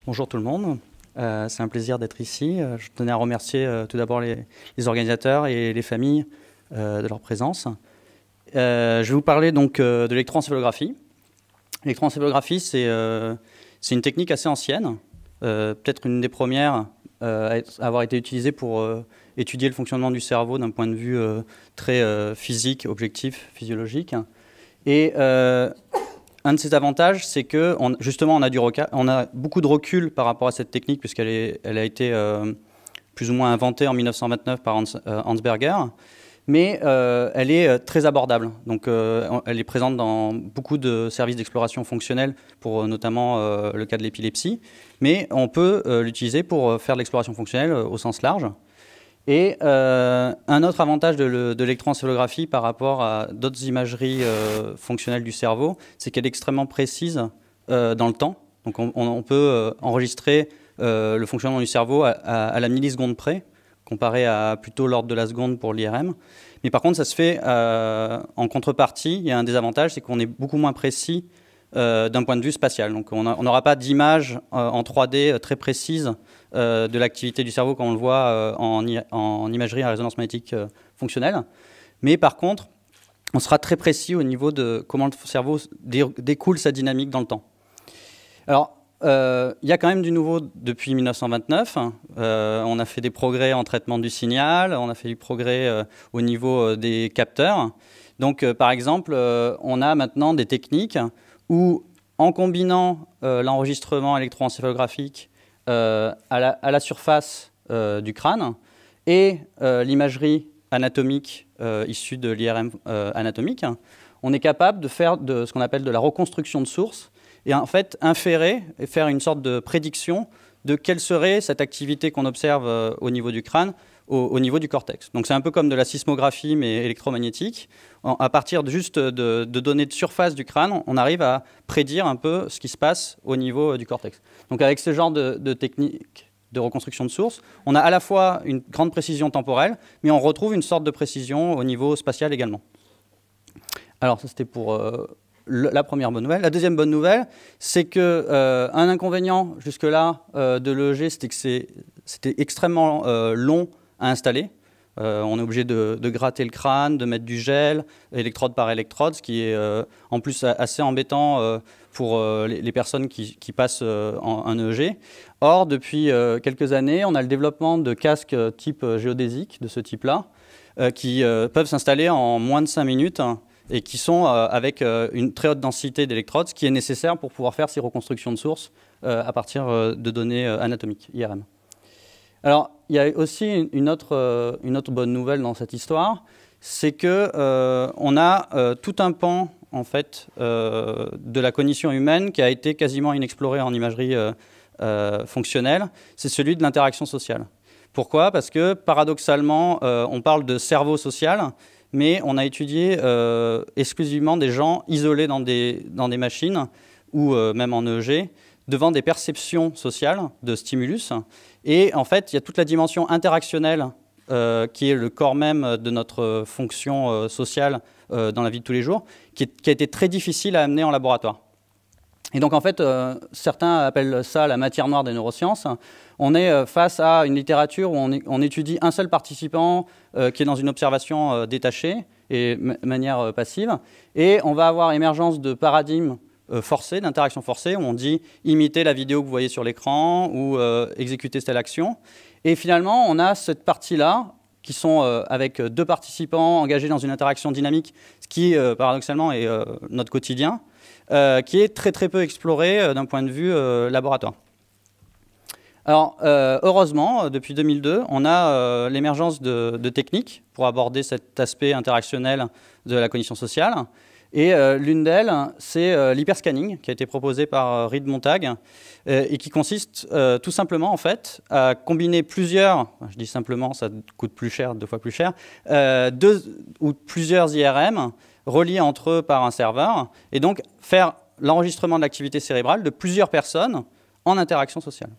Bonjour tout le monde, c'est un plaisir d'être ici. Je tenais à remercier tout d'abord les organisateurs et les familles de leur présence. Je vais vous parler donc de l'électroencéphalographie. L'électroencéphalographie, c'est une technique assez ancienne, peut-être une des premières à avoir été utilisée pour étudier le fonctionnement du cerveau d'un point de vue très physique, objectif, physiologique. Et un de ses avantages, c'est que justement, on a beaucoup de recul par rapport à cette technique, puisqu'elle a été plus ou moins inventée en 1929 par Hans Berger, mais elle est très abordable. Donc, elle est présente dans beaucoup de services d'exploration fonctionnelle, pour notamment le cas de l'épilepsie, mais on peut l'utiliser pour faire de l'exploration fonctionnelle au sens large. Et un autre avantage de l'électroencéphalographie par rapport à d'autres imageries fonctionnelles du cerveau, c'est qu'elle est extrêmement précise dans le temps. Donc on peut enregistrer le fonctionnement du cerveau à la milliseconde près, comparé à plutôt l'ordre de la seconde pour l'IRM. Mais par contre, ça se fait en contrepartie. Il y a un désavantage, c'est qu'on est beaucoup moins précis d'un point de vue spatial. Donc on n'aura pas d'image en 3D très précise de l'activité du cerveau comme on le voit en imagerie à résonance magnétique fonctionnelle. Mais par contre, on sera très précis au niveau de comment le cerveau découle sa dynamique dans le temps. Alors, il y a quand même du nouveau depuis 1929. On a fait des progrès en traitement du signal, on a fait du progrès au niveau des capteurs. Donc, par exemple, on a maintenant des techniques où, en combinant l'enregistrement électroencéphalographique à la surface du crâne et l'imagerie anatomique issue de l'IRM anatomique, on est capable de faire ce qu'on appelle de la reconstruction de source et en fait inférer et faire une sorte de prédiction de quelle serait cette activité qu'on observe au niveau du crâne au niveau du cortex. Donc c'est un peu comme de la sismographie mais électromagnétique. À partir juste de données de surface du crâne, on arrive à prédire un peu ce qui se passe au niveau du cortex. Donc avec ce genre de technique de reconstruction de source, on a à la fois une grande précision temporelle, mais on retrouve une sorte de précision au niveau spatial également. Alors ça c'était pour la première bonne nouvelle. La deuxième bonne nouvelle, c'est qu'un inconvénient jusque-là de l'EEG, c'était que c'était extrêmement long à installer. On est obligé de gratter le crâne, de mettre du gel, électrode par électrode, ce qui est en plus assez embêtant pour les personnes qui passent un EEG. Or, depuis quelques années, on a le développement de casques type géodésique, de ce type-là, qui peuvent s'installer en moins de 5 minutes et qui sont avec une très haute densité d'électrodes, ce qui est nécessaire pour pouvoir faire ces reconstructions de sources à partir de données anatomiques, IRM. Alors, il y a aussi une autre bonne nouvelle dans cette histoire, c'est qu'on a tout un pan en fait, de la cognition humaine qui a été quasiment inexploré en imagerie fonctionnelle, c'est celui de l'interaction sociale. Pourquoi? Parce que paradoxalement, on parle de cerveau social, mais on a étudié exclusivement des gens isolés dans des machines ou même en EEG, devant des perceptions sociales de stimulus. Et en fait, il y a toute la dimension interactionnelle qui est le corps même de notre fonction sociale dans la vie de tous les jours, qui a été très difficile à amener en laboratoire. Et donc en fait, certains appellent ça la matière noire des neurosciences. On est face à une littérature où on étudie un seul participant qui est dans une observation détachée et de manière passive. Et on va avoir émergence de paradigmes forcés, d'interaction forcée, où on dit imiter la vidéo que vous voyez sur l'écran ou exécuter telle action. Et finalement, on a cette partie-là qui sont avec deux participants engagés dans une interaction dynamique, ce qui, paradoxalement, est notre quotidien, qui est très très peu exploré d'un point de vue laboratoire. Alors, heureusement, depuis 2002, on a l'émergence de techniques pour aborder cet aspect interactionnel de la cognition sociale. Et l'une d'elles, c'est l'hyperscanning, qui a été proposé par Reid Montag, et qui consiste tout simplement en fait, à combiner plusieurs, je dis simplement, ça coûte plus cher, 2 fois plus cher, deux ou plusieurs IRM reliés entre eux par un serveur, et donc faire l'enregistrement de l'activité cérébrale de plusieurs personnes en interaction sociale.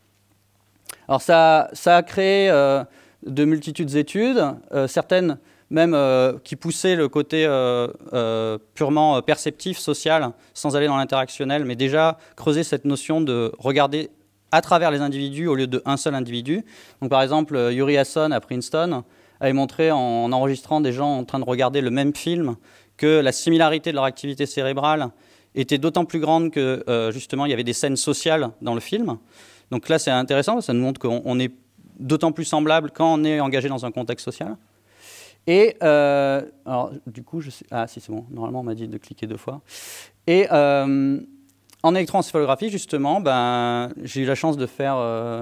Alors ça a créé de multitudes d'études, certaines même qui poussaient le côté purement perceptif, social, sans aller dans l'interactionnel, mais déjà creuser cette notion de regarder à travers les individus au lieu d'un seul individu. Donc, par exemple, Yuri Hasson à Princeton avait montré en enregistrant des gens en train de regarder le même film que la similarité de leur activité cérébrale était d'autant plus grande que justement il y avait des scènes sociales dans le film. Donc là c'est intéressant, ça nous montre qu'on est d'autant plus semblable quand on est engagé dans un contexte social. Et alors du coup, ah si c'est bon, normalement on m'a dit de cliquer 2 fois. Et en électroencéphalographie, justement, j'ai eu la chance de faire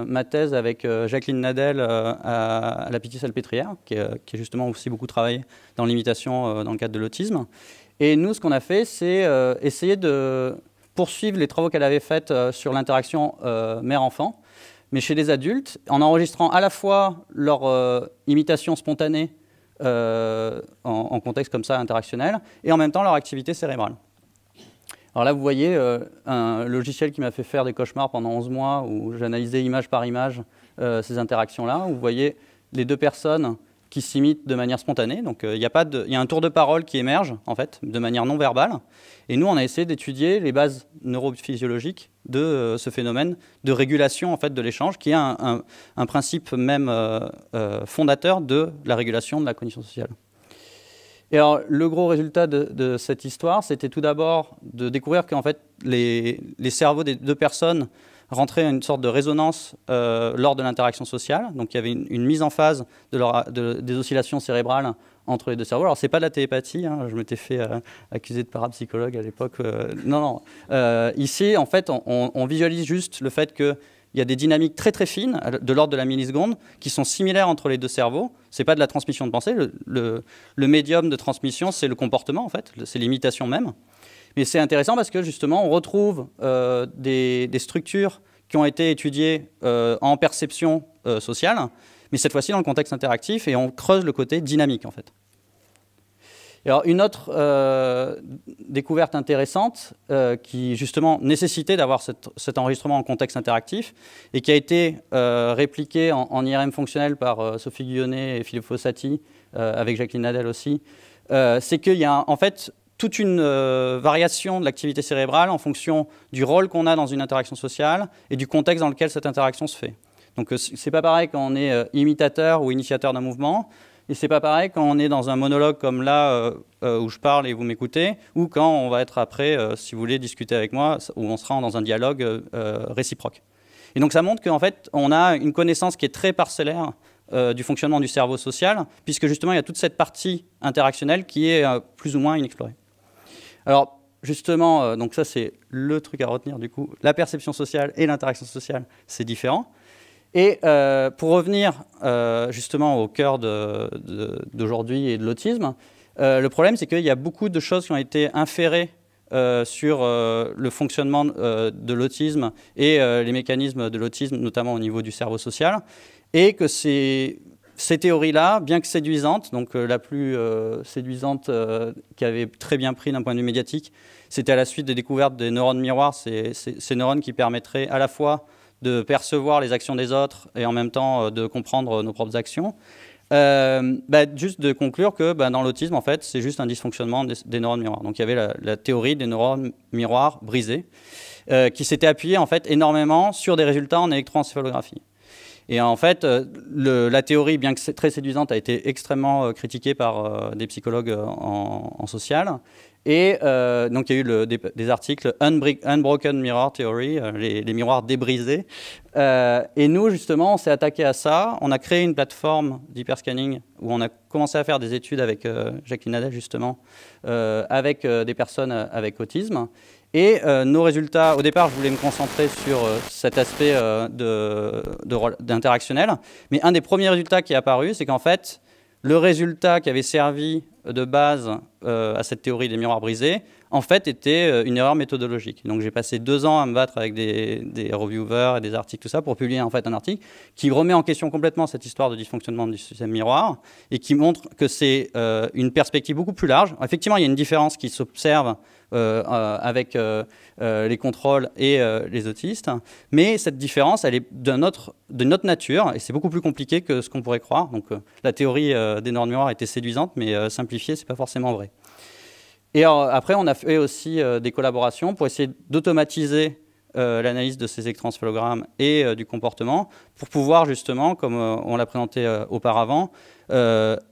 ma thèse avec Jacqueline Nadel à la Pitié-Salpêtrière, qui a justement aussi beaucoup travaillé dans l'imitation dans le cadre de l'autisme. Et nous, ce qu'on a fait, c'est essayer de poursuivre les travaux qu'elle avait faits sur l'interaction mère-enfant, mais chez les adultes, en enregistrant à la fois leur imitation spontanée en contexte comme ça interactionnel, et en même temps leur activité cérébrale. Alors là, vous voyez un logiciel qui m'a fait faire des cauchemars pendant 11 mois, où j'analysais image par image ces interactions-là, où vous voyez les 2 personnes qui s'imitent de manière spontanée. Donc il y a un tour de parole qui émerge, en fait, de manière non verbale. Et nous, on a essayé d'étudier les bases neurophysiologiques de ce phénomène de régulation, en fait, de l'échange, qui est un principe même fondateur de la régulation de la cognition sociale. Et alors, le gros résultat de cette histoire, c'était tout d'abord de découvrir qu'en fait, les cerveaux des 2 personnes rentraient à une sorte de résonance lors de l'interaction sociale. Donc, il y avait une mise en phase des oscillations cérébrales entre les 2 cerveaux. Alors, ce n'est pas de la télépathie, hein, je m'étais fait accuser de parapsychologue à l'époque. Non. Ici, en fait, on visualise juste le fait que il y a des dynamiques très très fines, de l'ordre de la milliseconde, qui sont similaires entre les 2 cerveaux. Ce n'est pas de la transmission de pensée. Le médium de transmission, c'est le comportement, en fait. C'est l'imitation même. Mais c'est intéressant parce que, justement, on retrouve des structures qui ont été étudiées en perception sociale, mais cette fois-ci dans le contexte interactif, et on creuse le côté dynamique, en fait. Et alors, une autre découverte intéressante qui, justement, nécessitait d'avoir cet enregistrement en contexte interactif et qui a été répliquée en IRM fonctionnel par Sophie Guillonnet et Philippe Fossati, avec Jacqueline Nadel aussi, c'est qu'il y a en fait toute une variation de l'activité cérébrale en fonction du rôle qu'on a dans une interaction sociale et du contexte dans lequel cette interaction se fait. Donc, c'est pas pareil quand on est imitateur ou initiateur d'un mouvement. Et c'est pas pareil quand on est dans un monologue comme là, où je parle et vous m'écoutez, ou quand on va être après, si vous voulez discuter avec moi, où on sera dans un dialogue réciproque. Et donc ça montre qu'en fait, on a une connaissance qui est très parcellaire du fonctionnement du cerveau social, puisque justement, il y a toute cette partie interactionnelle qui est plus ou moins inexplorée. Alors, justement, donc ça c'est le truc à retenir du coup, la perception sociale et l'interaction sociale, c'est différent. Et pour revenir justement au cœur d'aujourd'hui et de l'autisme, le problème c'est qu'il y a beaucoup de choses qui ont été inférées sur le fonctionnement de l'autisme et les mécanismes de l'autisme, notamment au niveau du cerveau social, et que ces théories-là, bien que séduisantes, donc la plus séduisante qui avait très bien pris d'un point de vue médiatique, c'était à la suite des découvertes des neurones miroirs, ces neurones qui permettraient à la fois de percevoir les actions des autres et en même temps de comprendre nos propres actions. Juste de conclure que dans l'autisme, en fait, c'est juste un dysfonctionnement des neurones miroirs. Donc il y avait la théorie des neurones miroirs brisés qui s'était appuyée en fait énormément sur des résultats en électroencéphalographie. Et en fait, la théorie, bien que très séduisante, a été extrêmement critiquée par des psychologues en social. Et donc, il y a eu des articles Unbroken Mirror Theory, les miroirs débrisés. Et nous, justement, on s'est attaqué à ça. On a créé une plateforme d'hyperscanning où on a commencé à faire des études avec Jacqueline Nadel, justement, avec des personnes avec autisme. Et nos résultats, au départ, je voulais me concentrer sur cet aspect d'interactionnel. Mais un des premiers résultats qui est apparu, c'est qu'en fait, le résultat qui avait servi de base à cette théorie des miroirs brisés, en fait, était une erreur méthodologique. Donc, j'ai passé 2 ans à me battre avec des reviewers et des articles, tout ça, pour publier en fait un article qui remet en question complètement cette histoire de dysfonctionnement du système miroir et qui montre que c'est une perspective beaucoup plus large. Effectivement, il y a une différence qui s'observe avec les contrôles et les autistes, mais cette différence, elle est d'une autre nature et c'est beaucoup plus compliqué que ce qu'on pourrait croire. Donc, la théorie des neurones miroirs était séduisante, mais simplifiée, c'est pas forcément vrai. Et après, on a fait aussi des collaborations pour essayer d'automatiser l'analyse de ces électroencéphalogrammes et du comportement pour pouvoir justement, comme on l'a présenté auparavant,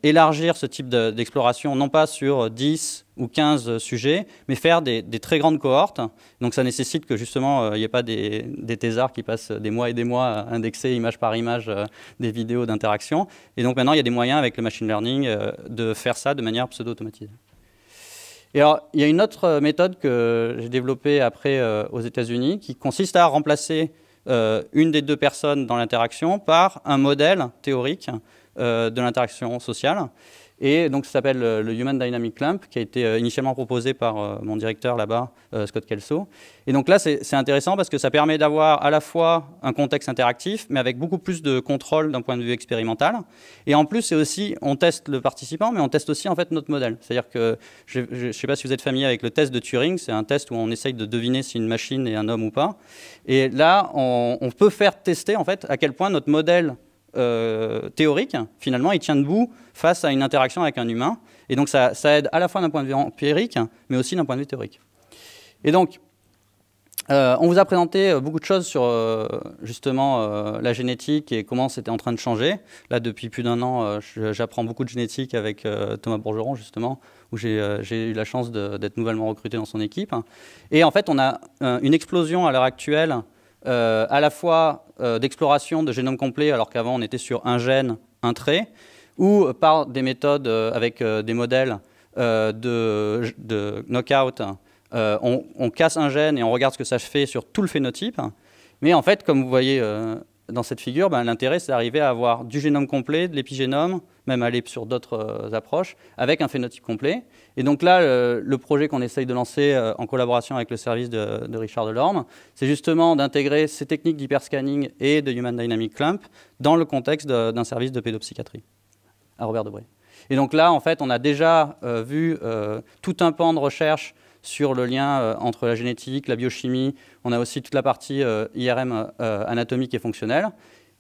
élargir ce type d'exploration, non pas sur 10 ou 15 sujets, mais faire des très grandes cohortes. Donc ça nécessite que justement, il n'y ait pas des thésards qui passent des mois et des mois à indexer image par image des vidéos d'interaction. Et donc maintenant, il y a des moyens avec le machine learning de faire ça de manière pseudo-automatisée. Et alors, il y a une autre méthode que j'ai développée après aux États-Unis qui consiste à remplacer une des deux personnes dans l'interaction par un modèle théorique de l'interaction sociale. Et donc, ça s'appelle le Human Dynamic Clamp, qui a été initialement proposé par mon directeur là-bas, Scott Kelso. Et donc là, c'est intéressant parce que ça permet d'avoir à la fois un contexte interactif, mais avec beaucoup plus de contrôle d'un point de vue expérimental. Et en plus, c'est aussi, on teste le participant, mais on teste aussi en fait notre modèle. C'est-à-dire que, je ne sais pas si vous êtes familier avec le test de Turing, c'est un test où on essaye de deviner si une machine est un homme ou pas. Et là, on peut faire tester en fait à quel point notre modèle théorique, finalement, il tient debout face à une interaction avec un humain. Et donc, ça aide à la fois d'un point de vue empirique, mais aussi d'un point de vue théorique. Et donc, on vous a présenté beaucoup de choses sur, justement, la génétique et comment c'était en train de changer. Là, depuis plus d'1 an, j'apprends beaucoup de génétique avec Thomas Bourgeron, justement, où j'ai eu la chance d'être nouvellement recruté dans son équipe. Et en fait, on a une explosion à l'heure actuelle à la fois d'exploration de génome complet, alors qu'avant on était sur un gène, un trait, ou par des méthodes avec des modèles de knockout, on casse un gène et on regarde ce que ça fait sur tout le phénotype. Mais en fait, comme vous voyez dans cette figure, l'intérêt c'est d'arriver à avoir du génome complet, de l'épigénome, même aller sur d'autres approches, avec un phénotype complet. Et donc là, le projet qu'on essaye de lancer en collaboration avec le service de Richard Delorme, c'est justement d'intégrer ces techniques d'hyperscanning et de Human Dynamic Clamp dans le contexte d'un service de pédopsychiatrie à Robert Debré. Et donc là, en fait, on a déjà vu tout un pan de recherche sur le lien entre la génétique, la biochimie. On a aussi toute la partie IRM anatomique et fonctionnelle.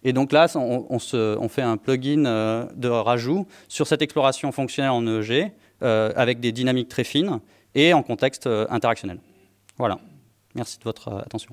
Et donc là, on fait un plugin de rajout sur cette exploration fonctionnelle en EEG avec des dynamiques très fines et en contexte interactionnel. Voilà. Merci de votre attention.